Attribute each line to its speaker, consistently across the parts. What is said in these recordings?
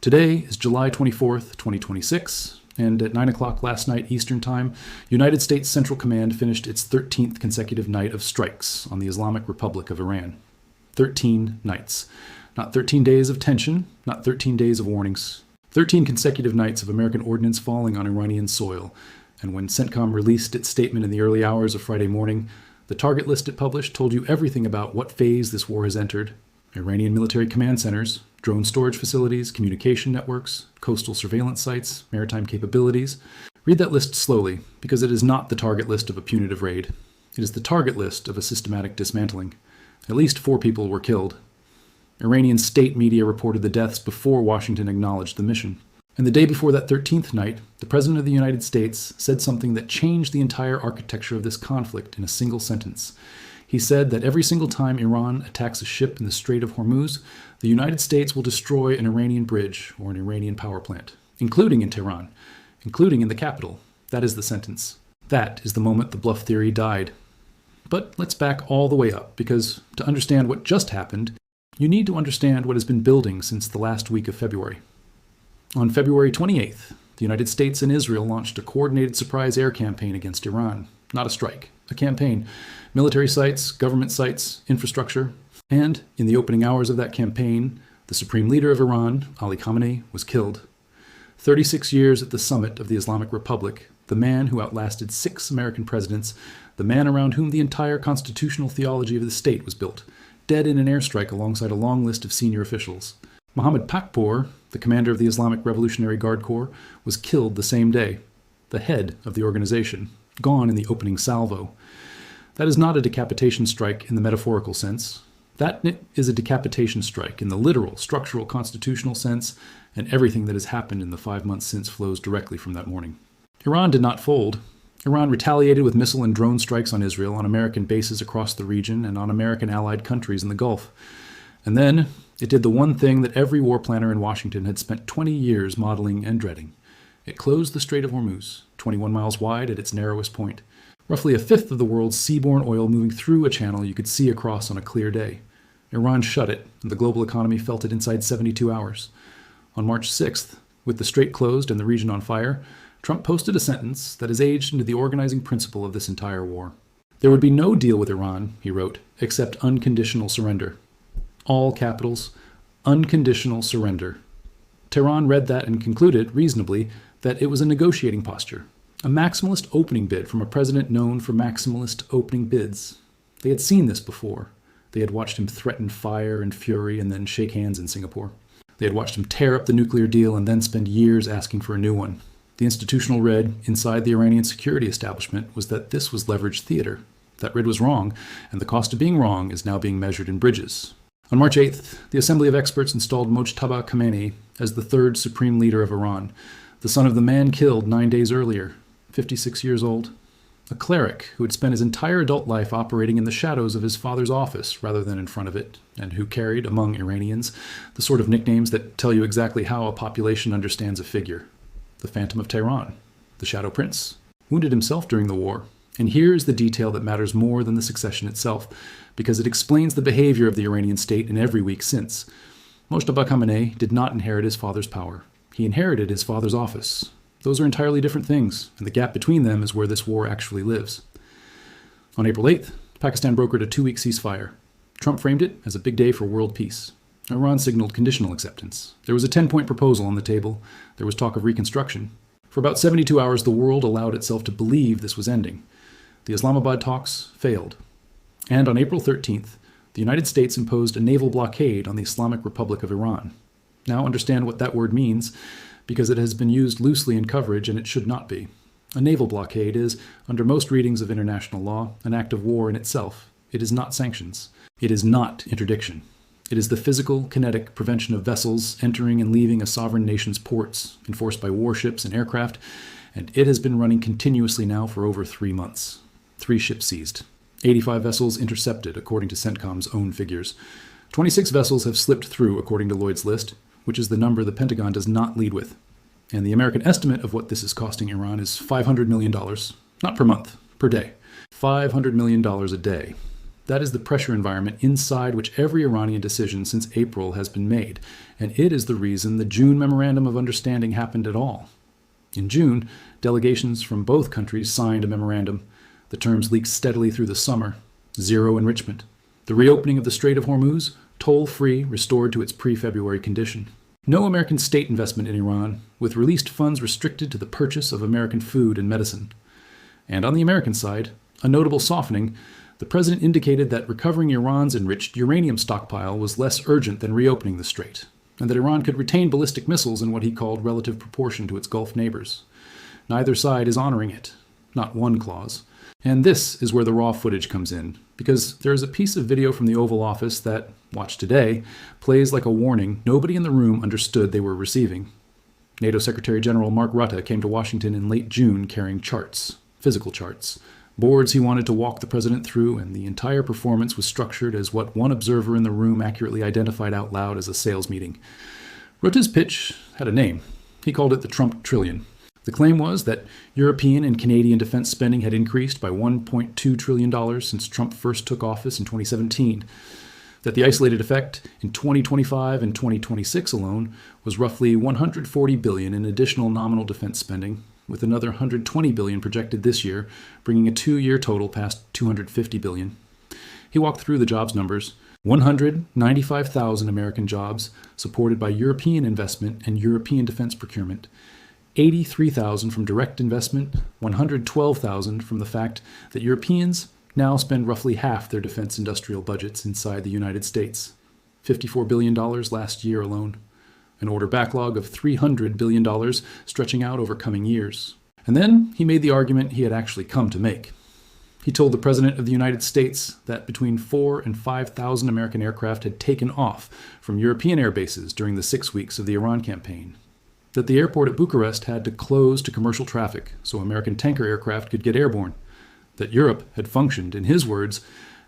Speaker 1: Today is July 24th, 2026, and at 9 o'clock last night Eastern Time, United States Central Command finished its 13th consecutive night of strikes on the Islamic Republic of Iran. 13 nights. Not 13 days of tension, not 13 days of warnings. 13 consecutive nights of American ordnance falling on Iranian soil, and when CENTCOM released its statement in the early hours of Friday morning, the target list it published told you everything about what phase this war has entered. Iranian military command centers, drone storage facilities, communication networks, coastal surveillance sites, maritime capabilities. Read that list slowly, because it is not the target list of a punitive raid. It is the target list of a systematic dismantling. At least 4 people were killed. Iranian state media reported the deaths before Washington acknowledged the mission. And the day before that 13th night, the President of the United States said something that changed the entire architecture of this conflict in a single sentence. He said that every single time Iran attacks a ship in the Strait of Hormuz, the United States will destroy an Iranian bridge or an Iranian power plant, including in Tehran, including in the capital. That is the sentence. That is the moment the bluff theory died. But let's back all the way up, because to understand what just happened, you need to understand what has been building since the last week of February. On February 28th, the United States and Israel launched a coordinated surprise air campaign against Iran. Not a strike, a campaign. Military sites, government sites, infrastructure. And in the opening hours of that campaign, the supreme leader of Iran, Ali Khamenei, was killed. 36 years at the summit of the Islamic Republic, the man who outlasted 6 American presidents, the man around whom the entire constitutional theology of the state was built, dead in an airstrike alongside a long list of senior officials. Mohammed Pakpour, the commander of the Islamic Revolutionary Guard Corps, was killed the same day. The head of the organization, gone in the opening salvo. That is not a decapitation strike in the metaphorical sense. That is a decapitation strike in the literal, structural, constitutional sense, and everything that has happened in the 5 months since flows directly from that morning. Iran did not fold. Iran retaliated with missile and drone strikes on Israel, on American bases across the region, and on American allied countries in the Gulf. And then it did the one thing that every war planner in Washington had spent 20 years modeling and dreading. It closed the Strait of Hormuz, 21 miles wide at its narrowest point. Roughly a fifth of the world's seaborne oil moving through a channel you could see across on a clear day. Iran shut it, and the global economy felt it inside 72 hours. On March 6th, with the strait closed and the region on fire, Trump posted a sentence that has aged into the organizing principle of this entire war. There would be no deal with Iran, he wrote, except unconditional surrender. All capitals, unconditional surrender. Tehran read that and concluded, reasonably, that it was a negotiating posture, a maximalist opening bid from a president known for maximalist opening bids. They had seen this before. They had watched him threaten fire and fury and then shake hands in Singapore. They had watched him tear up the nuclear deal and then spend years asking for a new one. The institutional red inside the Iranian security establishment was that this was leveraged theater. That red was wrong, and the cost of being wrong is now being measured in bridges. On March 8th, the Assembly of Experts installed Mojtaba Khamenei as the 3rd supreme leader of Iran, the son of the man killed 9 days earlier, 56 years old. A cleric who had spent his entire adult life operating in the shadows of his father's office rather than in front of it, and who carried, among Iranians, the sort of nicknames that tell you exactly how a population understands a figure. The Phantom of Tehran, the Shadow Prince, wounded himself during the war. And here's the detail that matters more than the succession itself, because it explains the behavior of the Iranian state in every week since. Mojtaba Khamenei did not inherit his father's power. He inherited his father's office. Those are entirely different things, and the gap between them is where this war actually lives. On April 8th, Pakistan brokered a 2-week ceasefire. Trump framed it as a big day for world peace. Iran signaled conditional acceptance. There was a 10-point proposal on the table. There was talk of reconstruction. For about 72 hours, the world allowed itself to believe this was ending. The Islamabad talks failed. And on April 13th, the United States imposed a naval blockade on the Islamic Republic of Iran. Now understand what that word means, because it has been used loosely in coverage and it should not be. A naval blockade is, under most readings of international law, an act of war in itself. It is not sanctions. It is not interdiction. It is the physical, kinetic prevention of vessels entering and leaving a sovereign nation's ports, enforced by warships and aircraft, and it has been running continuously now for over 3 months. 3 ships seized. 85 vessels intercepted, according to CENTCOM's own figures. 26 vessels have slipped through, according to Lloyd's list, which is the number the Pentagon does not lead with. And the American estimate of what this is costing Iran is $500 million. Not per month, per day. $500 million a day. That is the pressure environment inside which every Iranian decision since April has been made, and it is the reason the June Memorandum of Understanding happened at all. In June, delegations from both countries signed a memorandum. The terms leaked steadily through the summer. Zero enrichment. The reopening of the Strait of Hormuz, toll-free, restored to its pre-February condition. No American state investment in Iran, with released funds restricted to the purchase of American food and medicine. And on the American side, a notable softening. The president indicated that recovering Iran's enriched uranium stockpile was less urgent than reopening the strait, and that Iran could retain ballistic missiles in what he called relative proportion to its Gulf neighbors. Neither side is honoring it, not one clause. And this is where the raw footage comes in, because there is a piece of video from the Oval Office that, watched today, plays like a warning nobody in the room understood they were receiving. NATO Secretary General Mark Rutte came to Washington in late June carrying charts, physical charts, boards he wanted to walk the president through, and the entire performance was structured as what one observer in the room accurately identified out loud as a sales meeting. Rutte's pitch had a name. He called it the Trump Trillion. The claim was that European and Canadian defense spending had increased by $1.2 trillion since Trump first took office in 2017, that the isolated effect in 2025 and 2026 alone was roughly $140 billion in additional nominal defense spending, with another $120 billion projected this year, bringing a two-year total past $250 billion. He walked through the jobs numbers. 195,000 American jobs supported by European investment and European defense procurement. 83,000 from direct investment, 112,000 from the fact that Europeans now spend roughly half their defense industrial budgets inside the United States. $54 billion last year alone. An order backlog of $300 billion stretching out over coming years. And then he made the argument he had actually come to make. He told the President of the United States that between 4,000 and 5,000 American aircraft had taken off from European air bases during the 6 weeks of the Iran campaign. That the airport at Bucharest had to close to commercial traffic so American tanker aircraft could get airborne. That Europe had functioned, in his words,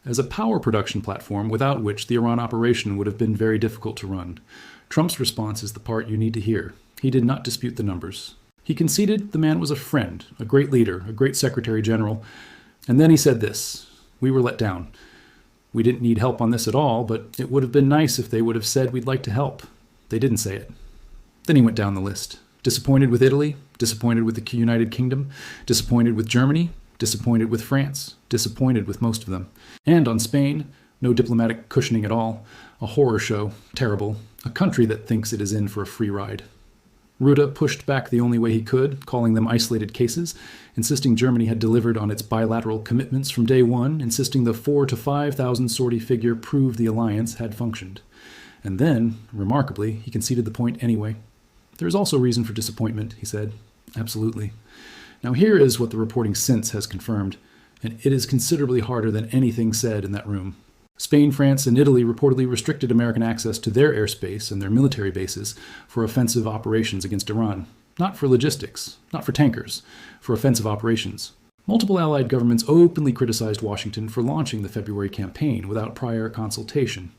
Speaker 1: as a power production platform without which the Iran operation would have been very difficult to run. Trump's response is the part you need to hear. He did not dispute the numbers. He conceded the man was a friend, a great leader, a great secretary general. And then he said this: "We were let down. We didn't need help on this at all, but it would have been nice if they would have said we'd like to help. They didn't say it." Then he went down the list. Disappointed with Italy, disappointed with the United Kingdom, disappointed with Germany, disappointed with France, disappointed with most of them. And on Spain, no diplomatic cushioning at all. A horror show, terrible. A country that thinks it is in for a free ride. Rutte pushed back the only way he could, calling them isolated cases, insisting Germany had delivered on its bilateral commitments from day one, insisting the 4,000 to 5,000 sortie figure proved the alliance had functioned. And then, remarkably, he conceded the point anyway. There is also reason for disappointment, he said. Absolutely. Now here is what the reporting since has confirmed, and it is considerably harder than anything said in that room. Spain, France, and Italy reportedly restricted American access to their airspace and their military bases for offensive operations against Iran. Not for logistics, not for tankers, for offensive operations. Multiple Allied governments openly criticized Washington for launching the February campaign without prior consultation.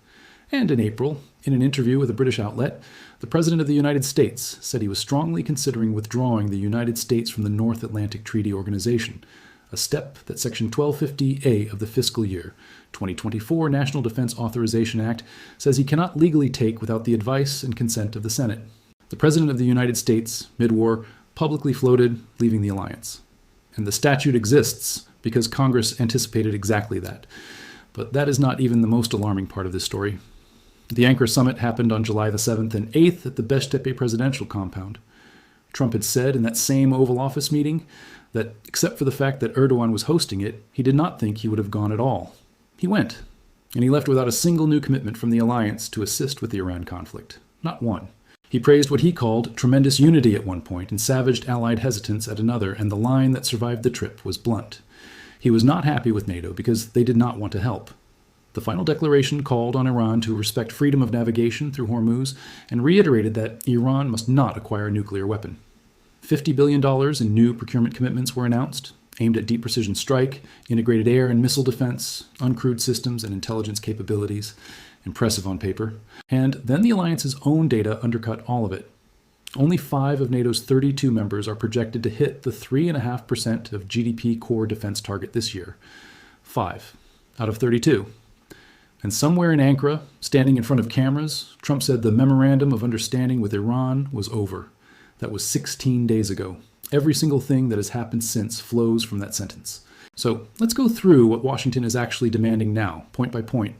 Speaker 1: And in April, in an interview with a British outlet, the President of the United States said he was strongly considering withdrawing the United States from the North Atlantic Treaty Organization, a step that Section 1250A of the fiscal year 2024 National Defense Authorization Act says he cannot legally take without the advice and consent of the Senate. The President of the United States, mid-war, publicly floated leaving the alliance. And the statute exists because Congress anticipated exactly that. But that is not even the most alarming part of this story. The Ankara summit happened on July the 7th and 8th at the Beştepe presidential compound. Trump had said in that same Oval Office meeting that, except for the fact that Erdogan was hosting it, he did not think he would have gone at all. He went, and he left without a single new commitment from the alliance to assist with the Iran conflict. Not one. He praised what he called tremendous unity at one point and savaged Allied hesitance at another, and the line that survived the trip was blunt. He was not happy with NATO because they did not want to help. The final declaration called on Iran to respect freedom of navigation through Hormuz and reiterated that Iran must not acquire a nuclear weapon. $50 billion in new procurement commitments were announced, aimed at deep precision strike, integrated air and missile defense, uncrewed systems and intelligence capabilities. Impressive on paper. And then the alliance's own data undercut all of it. Only 5 of NATO's 32 members are projected to hit the 3.5% of GDP core defense target this year. 5 out of 32. And somewhere in Ankara, standing in front of cameras, Trump said the memorandum of understanding with Iran was over. That was 16 days ago. Every single thing that has happened since flows from that sentence. So let's go through what Washington is actually demanding now, point by point,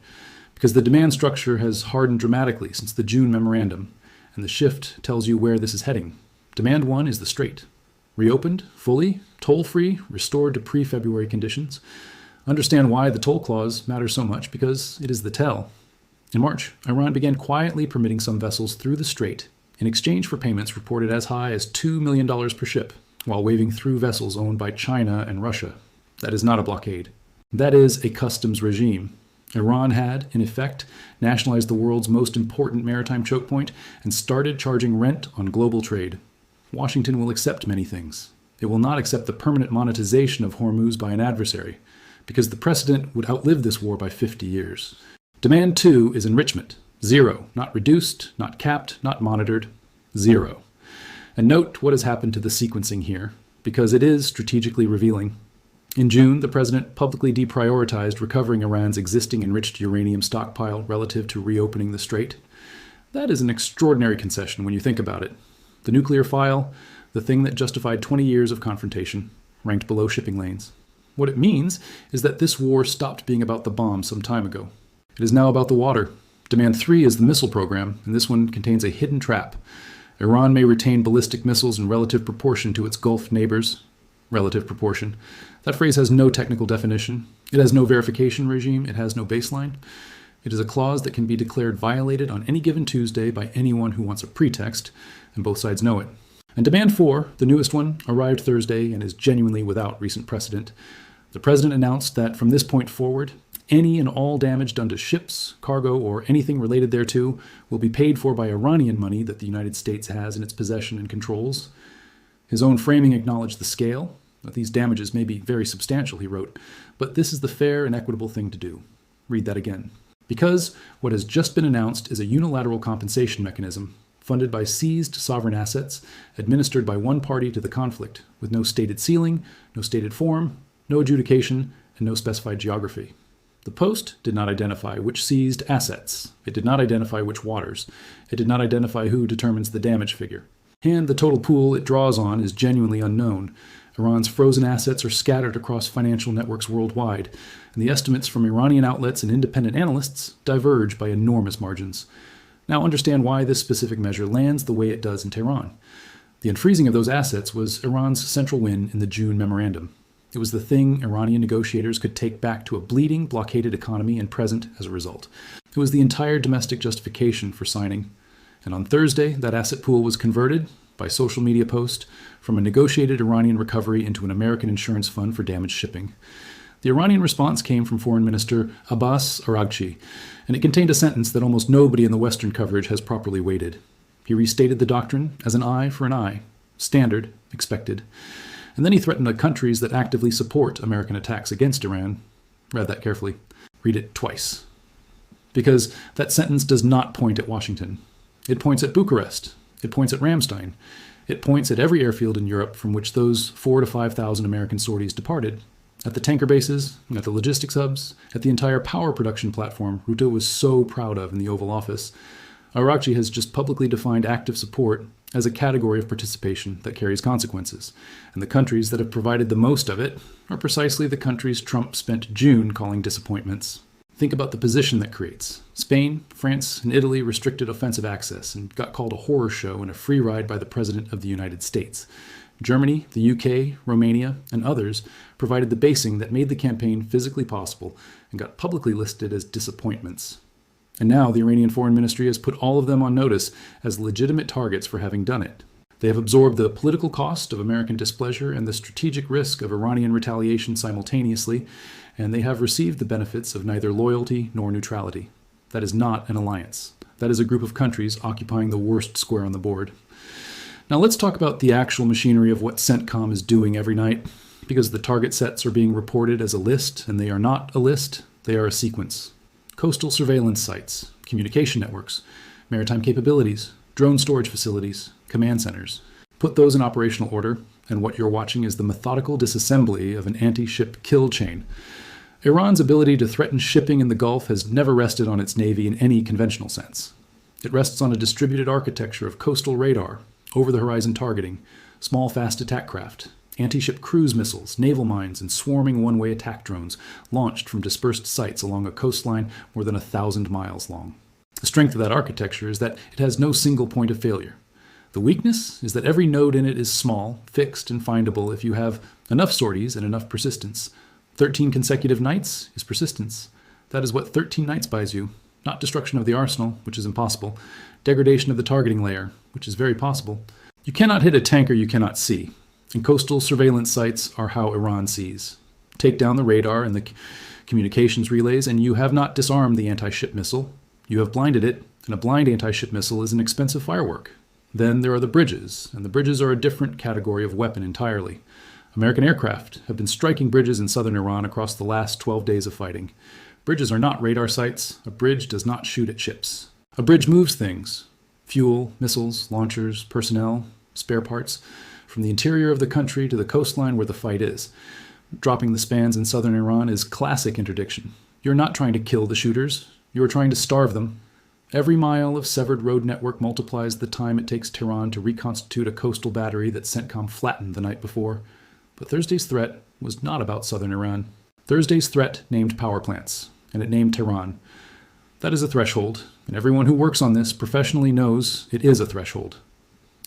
Speaker 1: because the demand structure has hardened dramatically since the June memorandum, and the shift tells you where this is heading. Demand 1 is the Strait. Reopened, fully, toll-free, restored to pre-February conditions. Understand why the toll clause matters so much, because it is the tell. In March, Iran began quietly permitting some vessels through the Strait in exchange for payments reported as high as $2 million per ship, while waving through vessels owned by China and Russia. That is not a blockade. That is a customs regime. Iran had, in effect, nationalized the world's most important maritime choke point and started charging rent on global trade. Washington will accept many things. It will not accept the permanent monetization of Hormuz by an adversary, because the precedent would outlive this war by 50 years. Demand 2 is enrichment. 0. Not reduced, not capped, not monitored. 0. And note what has happened to the sequencing here, because it is strategically revealing. In June, the president publicly deprioritized recovering Iran's existing enriched uranium stockpile relative to reopening the Strait. That is an extraordinary concession when you think about it. The nuclear file, the thing that justified 20 years of confrontation, ranked below shipping lanes. What it means is that this war stopped being about the bomb some time ago. It is now about the water. Demand 3 is the missile program, and this one contains a hidden trap. Iran may retain ballistic missiles in relative proportion to its Gulf neighbors. Relative proportion. That phrase has no technical definition. It has no verification regime. It has no baseline. It is a clause that can be declared violated on any given Tuesday by anyone who wants a pretext, and both sides know it. And Demand 4, the newest one, arrived Thursday and is genuinely without recent precedent. The president announced that from this point forward, any and all damage done to ships, cargo, or anything related thereto will be paid for by Iranian money that the United States has in its possession and controls. His own framing acknowledged the scale. These damages may be very substantial, he wrote, but this is the fair and equitable thing to do. Read that again. Because what has just been announced is a unilateral compensation mechanism funded by seized sovereign assets, administered by one party to the conflict, with no stated ceiling, no stated form, no adjudication, and no specified geography. The Post did not identify which seized assets. It did not identify which waters. It did not identify who determines the damage figure. And the total pool it draws on is genuinely unknown. Iran's frozen assets are scattered across financial networks worldwide, and the estimates from Iranian outlets and independent analysts diverge by enormous margins. Now understand why this specific measure lands the way it does in Tehran. The unfreezing of those assets was Iran's central win in the June memorandum. It was the thing Iranian negotiators could take back to a bleeding, blockaded economy and present as a result. It was the entire domestic justification for signing. And on Thursday, that asset pool was converted, by social media post, from a negotiated Iranian recovery into an American insurance fund for damaged shipping. The Iranian response came from Foreign Minister Abbas Araghchi, and it contained a sentence that almost nobody in the Western coverage has properly weighted. He restated the doctrine as an eye for an eye, standard, expected. And then he threatened the countries that actively support American attacks against Iran. Read that carefully. Read it twice. Because that sentence does not point at Washington. It points at Bucharest. It points at Ramstein. It points at every airfield in Europe from which those 4,000 to 5,000 American sorties departed. At the tanker bases, at the logistics hubs, at the entire power production platform Ruto was so proud of in the Oval Office. Araghchi has just publicly defined active support as a category of participation that carries consequences. And the countries that have provided the most of it are precisely the countries Trump spent June calling disappointments. Think about the position that creates. Spain, France, and Italy restricted offensive access and got called a horror show and a free ride by the President of the United States. Germany, the UK, Romania, and others provided the basing that made the campaign physically possible and got publicly listed as disappointments. And now the Iranian Foreign Ministry has put all of them on notice as legitimate targets for having done it. They have absorbed the political cost of American displeasure and the strategic risk of Iranian retaliation simultaneously, and they have received the benefits of neither loyalty nor neutrality. That is not an alliance. That is a group of countries occupying the worst square on the board. Now let's talk about the actual machinery of what CENTCOM is doing every night, because the target sets are being reported as a list, and they are not a list, they are a sequence. Coastal surveillance sites, communication networks, maritime capabilities, drone storage facilities, command centers. Put those in operational order, and what you're watching is the methodical disassembly of an anti-ship kill chain. Iran's ability to threaten shipping in the Gulf has never rested on its navy in any conventional sense. It rests on a distributed architecture of coastal radar, over-the-horizon targeting, small fast attack craft, anti-ship cruise missiles, naval mines, and swarming one-way attack drones launched from dispersed sites along a coastline more than 1,000 miles long. The strength of that architecture is that it has no single point of failure. The weakness is that every node in it is small, fixed, and findable if you have enough sorties and enough persistence. 13 consecutive nights is persistence. That is what 13 nights buys you. Not destruction of the arsenal, which is impossible. Degradation of the targeting layer, which is very possible. You cannot hit a tanker you cannot see. And coastal surveillance sites are how Iran sees. Take down the radar and the communications relays, and you have not disarmed the anti-ship missile. You have blinded it, and a blind anti-ship missile is an expensive firework. Then there are the bridges, and the bridges are a different category of weapon entirely. American aircraft have been striking bridges in southern Iran across the last 12 days of fighting. Bridges are not radar sites. A bridge does not shoot at ships. A bridge moves things. Fuel, missiles, launchers, personnel, spare parts, from the interior of the country to the coastline where the fight is. Dropping the spans in southern Iran is classic interdiction. You're not trying to kill the shooters. You are trying to starve them. Every mile of severed road network multiplies the time it takes Tehran to reconstitute a coastal battery that CENTCOM flattened the night before. But Thursday's threat was not about southern Iran. Thursday's threat named power plants, and it named Tehran. That is a threshold, and everyone who works on this professionally knows it is a threshold.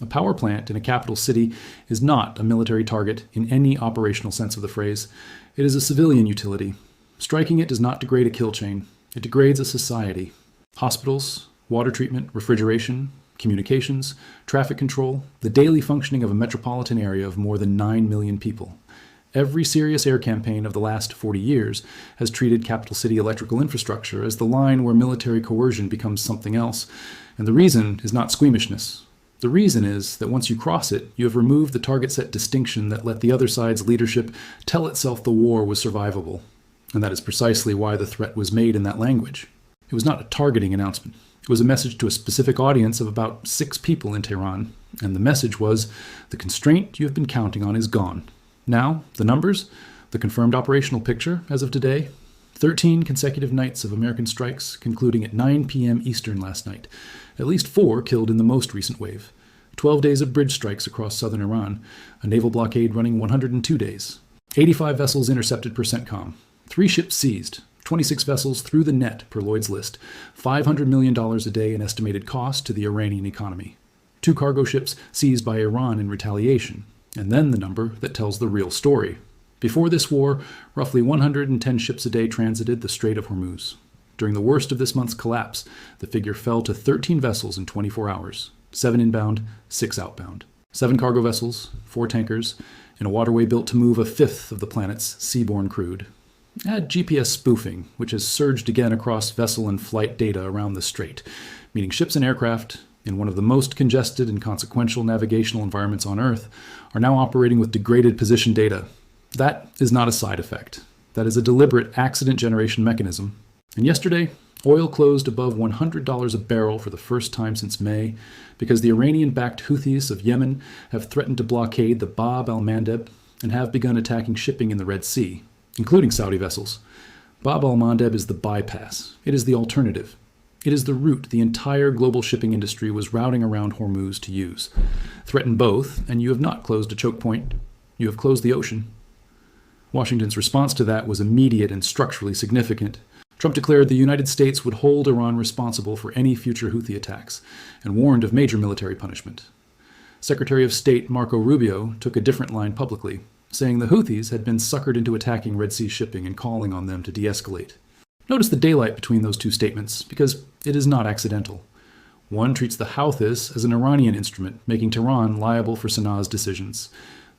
Speaker 1: A power plant in a capital city is not a military target in any operational sense of the phrase. It is a civilian utility. Striking it does not degrade a kill chain. It degrades a society. Hospitals, water treatment, refrigeration, communications, traffic control, the daily functioning of a metropolitan area of more than 9 million people. Every serious air campaign of the last 40 years has treated capital city electrical infrastructure as the line where military coercion becomes something else, and the reason is not squeamishness. The reason is that once you cross it, you have removed the target set distinction that let the other side's leadership tell itself the war was survivable. And that is precisely why the threat was made in that language. It was not a targeting announcement. It was a message to a specific audience of about 6 people in Tehran, and the message was, the constraint you have been counting on is gone. Now, the numbers, the confirmed operational picture as of today, 13 consecutive nights of American strikes, concluding at 9 p.m. Eastern last night. At least 4 killed in the most recent wave. 12 days of bridge strikes across southern Iran, a naval blockade running 102 days. 85 vessels intercepted per CENTCOM. 3 ships seized. 26 vessels through the net per Lloyd's List. $500 million a day in estimated cost to the Iranian economy. 2 cargo ships seized by Iran in retaliation. And then the number that tells the real story. Before this war, roughly 110 ships a day transited the Strait of Hormuz. During the worst of this month's collapse, the figure fell to 13 vessels in 24 hours, 7 inbound, 6 outbound. 7 cargo vessels, 4 tankers, and a waterway built to move a fifth of the planet's seaborne crude. Add GPS spoofing, which has surged again across vessel and flight data around the strait, meaning ships and aircraft, in one of the most congested and consequential navigational environments on Earth, are now operating with degraded position data. That is not a side effect. That is a deliberate accident generation mechanism. And yesterday, oil closed above $100 a barrel for the first time since May because the Iranian-backed Houthis of Yemen have threatened to blockade the Bab al-Mandeb and have begun attacking shipping in the Red Sea, including Saudi vessels. Bab al-Mandeb is the bypass. It is the alternative. It is the route the entire global shipping industry was routing around Hormuz to use. Threaten both, and you have not closed a choke point. You have closed the ocean. Washington's response to that was immediate and structurally significant. Trump declared the United States would hold Iran responsible for any future Houthi attacks, and warned of major military punishment. Secretary of State Marco Rubio took a different line publicly, saying the Houthis had been suckered into attacking Red Sea shipping and calling on them to de-escalate. Notice the daylight between those two statements, because it is not accidental. One treats the Houthis as an Iranian instrument, making Tehran liable for Sanaa's decisions.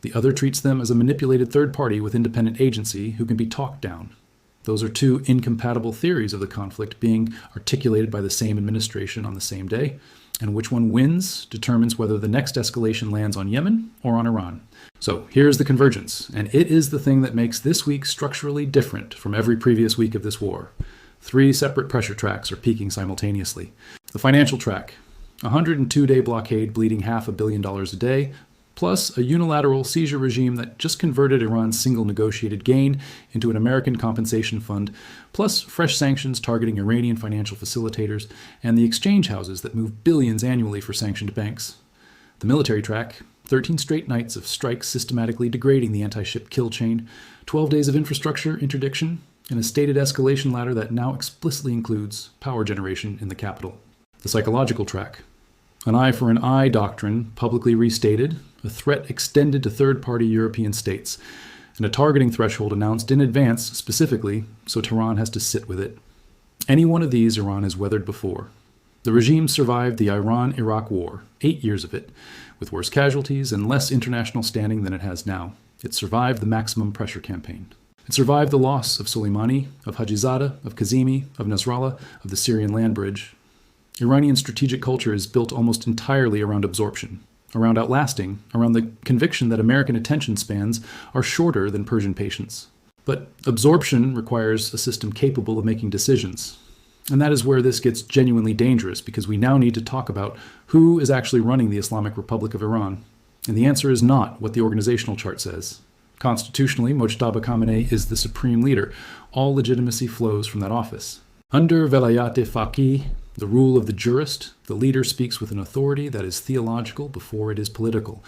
Speaker 1: The other treats them as a manipulated third party with independent agency who can be talked down. Those are two incompatible theories of the conflict being articulated by the same administration on the same day, and which one wins determines whether the next escalation lands on Yemen or on Iran. So here's the convergence, and it is the thing that makes this week structurally different from every previous week of this war. 3 separate pressure tracks are peaking simultaneously. The financial track, a 102-day blockade bleeding $500 million a day, plus a unilateral seizure regime that just converted Iran's single negotiated gain into an American compensation fund, plus fresh sanctions targeting Iranian financial facilitators and the exchange houses that move billions annually for sanctioned banks. The military track: 13 straight nights of strikes systematically degrading the anti-ship kill chain, 12 days of infrastructure interdiction, and a stated escalation ladder that now explicitly includes power generation in the capital. The psychological track: an eye for an eye doctrine publicly restated, a threat extended to third-party European states, and a targeting threshold announced in advance specifically, so Tehran has to sit with it. Any one of these Iran has weathered before. The regime survived the Iran-Iraq War, 8 years of it, with worse casualties and less international standing than it has now. It survived the maximum pressure campaign. It survived the loss of Soleimani, of Hajizadeh, of Kazemi, of Nasrallah, of the Syrian land bridge. Iranian strategic culture is built almost entirely around absorption, around outlasting, around the conviction that American attention spans are shorter than Persian patience. But absorption requires a system capable of making decisions. And that is where this gets genuinely dangerous, because we now need to talk about who is actually running the Islamic Republic of Iran. And the answer is not what the organizational chart says. Constitutionally, Mojtaba Khamenei is the supreme leader. All legitimacy flows from that office. Under Velayat-e-Faqih, the rule of the jurist, the leader speaks with an authority that is theological before it is political.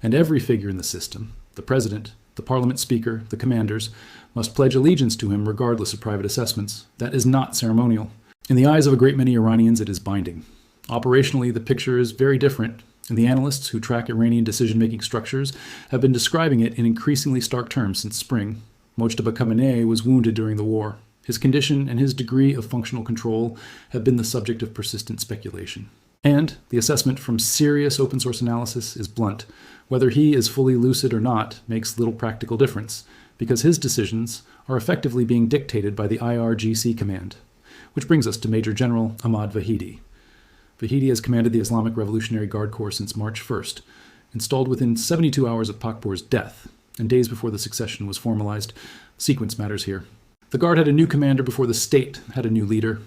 Speaker 1: And every figure in the system, the president, the parliament speaker, the commanders, must pledge allegiance to him regardless of private assessments. That is not ceremonial. In the eyes of a great many Iranians, it is binding. Operationally, the picture is very different, and the analysts who track Iranian decision-making structures have been describing it in increasingly stark terms since spring. Mojtaba Khamenei was wounded during the war. His condition and his degree of functional control have been the subject of persistent speculation. And the assessment from serious open-source analysis is blunt. Whether he is fully lucid or not makes little practical difference, because his decisions are effectively being dictated by the IRGC command. Which brings us to Major General Ahmad Vahidi. Vahidi has commanded the Islamic Revolutionary Guard Corps since March 1st, installed within 72 hours of Pakpour's death, and days before the succession was formalized. Sequence matters here. The Guard had a new commander before the state had a new leader.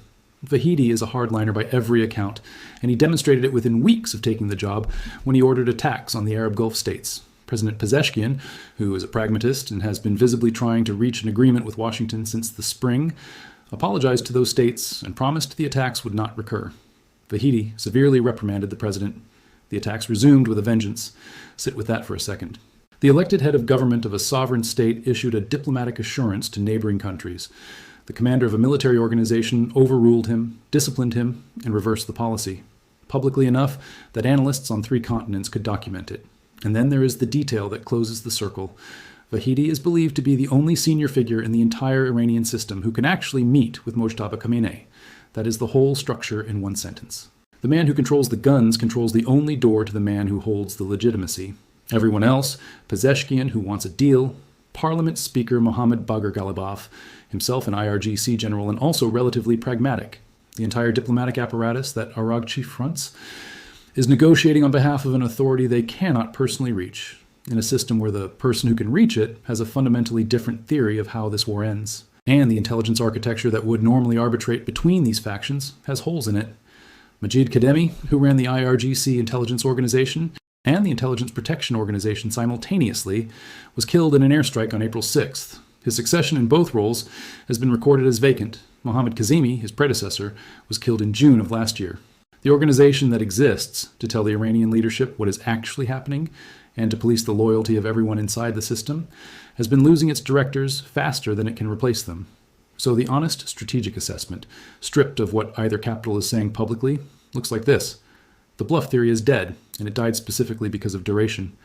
Speaker 1: Vahidi is a hardliner by every account, and he demonstrated it within weeks of taking the job when he ordered attacks on the Arab Gulf states. President Pezeshkian, who is a pragmatist and has been visibly trying to reach an agreement with Washington since the spring, apologized to those states and promised the attacks would not recur. Vahidi severely reprimanded the president. The attacks resumed with a vengeance. Sit with that for a second. The elected head of government of a sovereign state issued a diplomatic assurance to neighboring countries. The commander of a military organization overruled him, disciplined him, and reversed the policy, publicly enough that analysts on 3 continents could document it. And then there is the detail that closes the circle. Vahidi is believed to be the only senior figure in the entire Iranian system who can actually meet with Mojtaba Khamenei. That is the whole structure in one sentence. The man who controls the guns controls the only door to the man who holds the legitimacy. Everyone else, Pezeshkian, who wants a deal, Parliament Speaker Mohammad Bagher Ghalibaf, himself an IRGC general and also relatively pragmatic. The entire diplomatic apparatus that Aragchi fronts is negotiating on behalf of an authority they cannot personally reach, in a system where the person who can reach it has a fundamentally different theory of how this war ends. And the intelligence architecture that would normally arbitrate between these factions has holes in it. Majid Kademi, who ran the IRGC intelligence organization and the intelligence protection organization simultaneously, was killed in an airstrike on April 6th. His succession in both roles has been recorded as vacant. Mohammad Kazemi, his predecessor, was killed in June of last year. The organization that exists to tell the Iranian leadership what is actually happening and to police the loyalty of everyone inside the system has been losing its directors faster than it can replace them. So the honest strategic assessment, stripped of what either capital is saying publicly, looks like this. The bluff theory is dead, and it died specifically because of duration.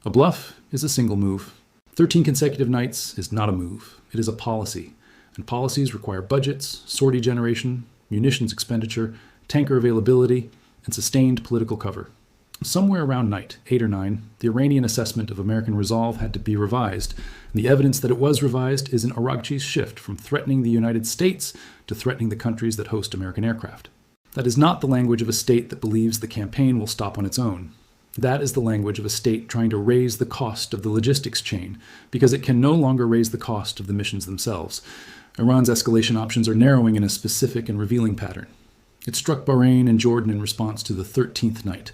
Speaker 1: A bluff is a single move. 13 consecutive nights is not a move. It is a policy, and policies require budgets, sortie generation, munitions expenditure, tanker availability, and sustained political cover. Somewhere around night 8 or 9, the Iranian assessment of American resolve had to be revised, and the evidence that it was revised is in Aragchi's shift from threatening the United States to threatening the countries that host American aircraft. That is not the language of a state that believes the campaign will stop on its own. That is the language of a state trying to raise the cost of the logistics chain, because it can no longer raise the cost of the missions themselves. Iran's escalation options are narrowing in a specific and revealing pattern. It struck Bahrain and Jordan in response to the 13th night.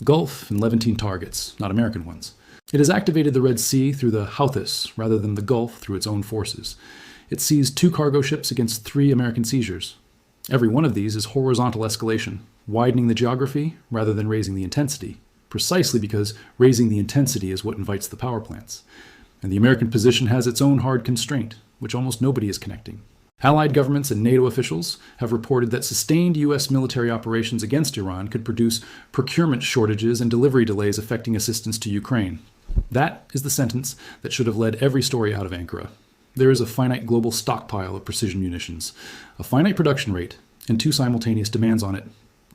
Speaker 1: Gulf and Levantine targets, not American ones. It has activated the Red Sea through the Houthis rather than the Gulf through its own forces. It seized 2 cargo ships against 3 American seizures. Every one of these is horizontal escalation, widening the geography rather than raising the intensity, precisely because raising the intensity is what invites the power plants. And the American position has its own hard constraint, which almost nobody is connecting. Allied governments and NATO officials have reported that sustained U.S. military operations against Iran could produce procurement shortages and delivery delays affecting assistance to Ukraine. That is the sentence that should have led every story out of Ankara. There is a finite global stockpile of precision munitions, a finite production rate, and 2 simultaneous demands on it.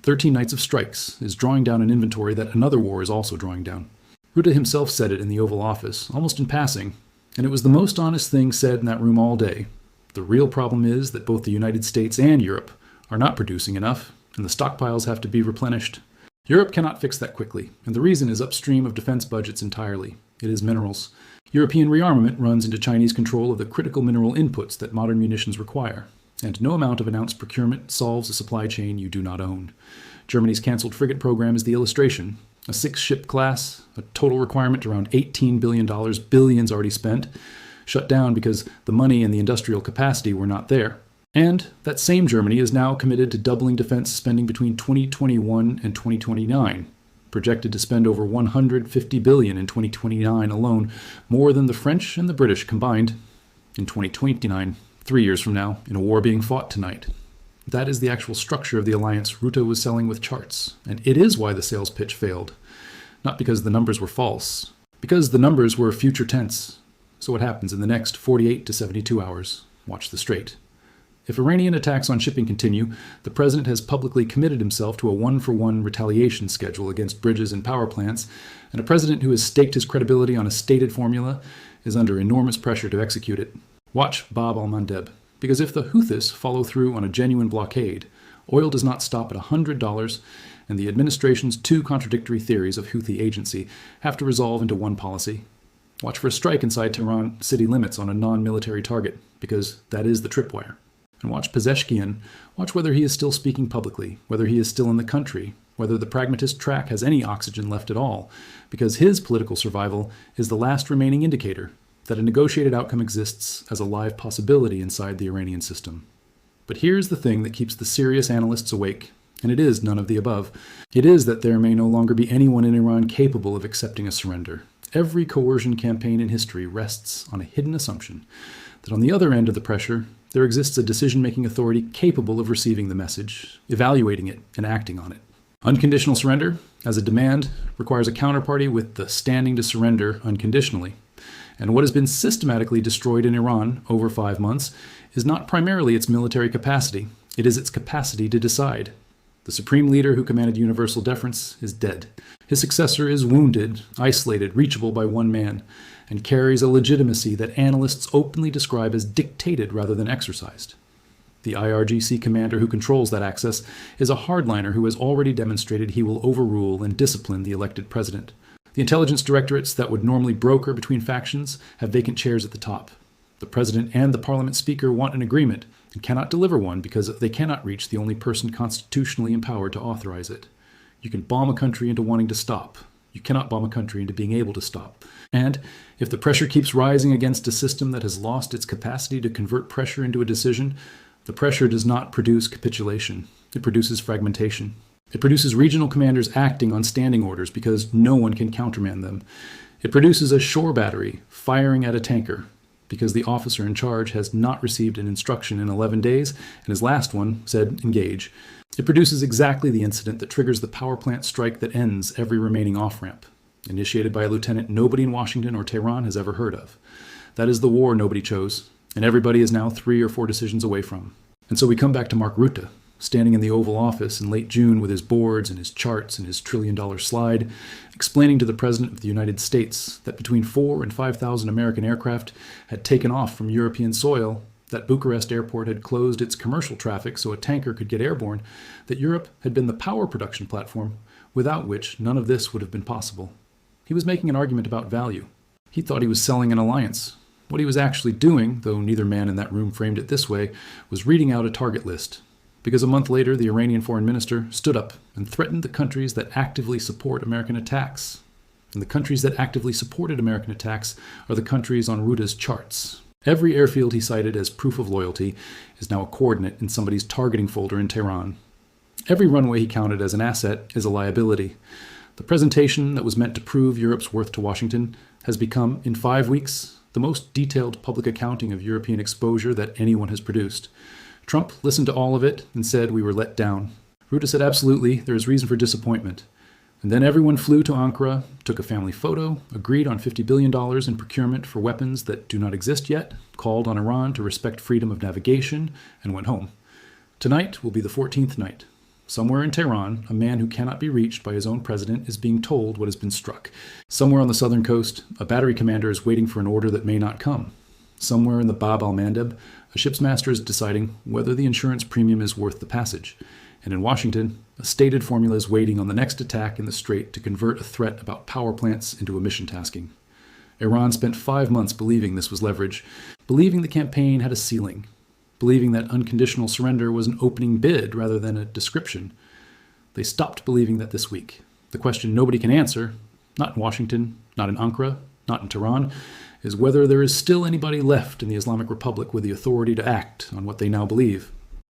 Speaker 1: 13 nights of strikes is drawing down an inventory that another war is also drawing down. Rutte himself said it in the Oval Office, almost in passing, and it was the most honest thing said in that room all day. The real problem is that both the United States and Europe are not producing enough, and the stockpiles have to be replenished. Europe cannot fix that quickly, and the reason is upstream of defense budgets entirely. It is minerals. European rearmament runs into Chinese control of the critical mineral inputs that modern munitions require, and no amount of announced procurement solves a supply chain you do not own. Germany's cancelled frigate program is the illustration. A 6-ship class, a total requirement around $18 billion, billions already spent, shut down because the money and the industrial capacity were not there. And that same Germany is now committed to doubling defense spending between 2021 and 2029, projected to spend over $150 billion in 2029 alone, more than the French and the British combined in 2029, 3 years from now, in a war being fought tonight. That is the actual structure of the alliance Rutte was selling with charts, and it is why the sales pitch failed. Not because the numbers were false, because the numbers were future tense. So what happens in the next 48 to 72 hours? Watch the Strait. If Iranian attacks on shipping continue, the president has publicly committed himself to a one-for-one retaliation schedule against bridges and power plants, and a president who has staked his credibility on a stated formula is under enormous pressure to execute it. Watch Bab al-Mandeb, because if the Houthis follow through on a genuine blockade, oil does not stop at $100, and the administration's 2 contradictory theories of Houthi agency have to resolve into one policy. Watch for a strike inside Tehran city limits on a non-military target, because that is the tripwire. And watch Pezeshkian, watch whether he is still speaking publicly, whether he is still in the country, whether the pragmatist track has any oxygen left at all, because his political survival is the last remaining indicator that a negotiated outcome exists as a live possibility inside the Iranian system. But here's the thing that keeps the serious analysts awake, and it is none of the above. It is that there may no longer be anyone in Iran capable of accepting a surrender. Every coercion campaign in history rests on a hidden assumption that on the other end of the pressure, there exists a decision-making authority capable of receiving the message, evaluating it, and acting on it. Unconditional surrender, as a demand, requires a counterparty with the standing to surrender unconditionally. And what has been systematically destroyed in Iran over 5 months is not primarily its military capacity, it is its capacity to decide. The supreme leader who commanded universal deference is dead. His successor is wounded, isolated, reachable by one man, and carries a legitimacy that analysts openly describe as dictated rather than exercised. The IRGC commander who controls that access is a hardliner who has already demonstrated he will overrule and discipline the elected president. The intelligence directorates that would normally broker between factions have vacant chairs at the top. The president and the parliament speaker want an agreement and cannot deliver one because they cannot reach the only person constitutionally empowered to authorize it. You can bomb a country into wanting to stop. You cannot bomb a country into being able to stop. And if the pressure keeps rising against a system that has lost its capacity to convert pressure into a decision, the pressure does not produce capitulation. It produces fragmentation. It produces regional commanders acting on standing orders because no one can countermand them. It produces a shore battery firing at a tanker because the officer in charge has not received an instruction in 11 days and his last one said engage. It produces exactly the incident that triggers the power plant strike that ends every remaining off-ramp, initiated by a lieutenant nobody in Washington or Tehran has ever heard of. That is the war nobody chose, and everybody is now 3 or 4 decisions away from. And so we come back to Mark Rutte, standing in the Oval Office in late June with his boards and his charts and his trillion-dollar slide, explaining to the President of the United States that between 4,000 and 5,000 American aircraft had taken off from European soil, that Bucharest airport had closed its commercial traffic so a tanker could get airborne, that Europe had been the power production platform, without which none of this would have been possible. He was making an argument about value. He thought he was selling an alliance. What he was actually doing, though neither man in that room framed it this way, was reading out a target list. because a month later the Iranian foreign minister stood up and threatened the countries that actively support American attacks. And the countries that actively supported American attacks are the countries on Ruda's charts. Every airfield he cited as proof of loyalty is now a coordinate in somebody's targeting folder in Tehran. Every runway he counted as an asset is a liability. The presentation that was meant to prove Europe's worth to Washington has become, in 5 weeks, the most detailed public accounting of European exposure that anyone has produced. Trump listened to all of it and said we were let down. Ruda said absolutely, there is reason for disappointment. And then everyone flew to Ankara, took a family photo, agreed on $50 billion in procurement for weapons that do not exist yet, called on Iran to respect freedom of navigation, and went home. Tonight will be the 14th night. Somewhere in Tehran, a man who cannot be reached by his own president is being told what has been struck. Somewhere on the southern coast, a battery commander is waiting for an order that may not come. Somewhere in the Bab al-Mandeb, a ship's master is deciding whether the insurance premium is worth the passage. And in Washington, a stated formula is waiting on the next attack in the Strait to convert a threat about power plants into a mission tasking. Iran spent 5 months believing this was leverage, believing the campaign had a ceiling, believing that unconditional surrender was an opening bid rather than a description. They stopped believing that this week. The question nobody can answer, not in Washington, not in Ankara, not in Tehran, is whether there is still anybody left in the Islamic Republic with the authority to act on what they now believe.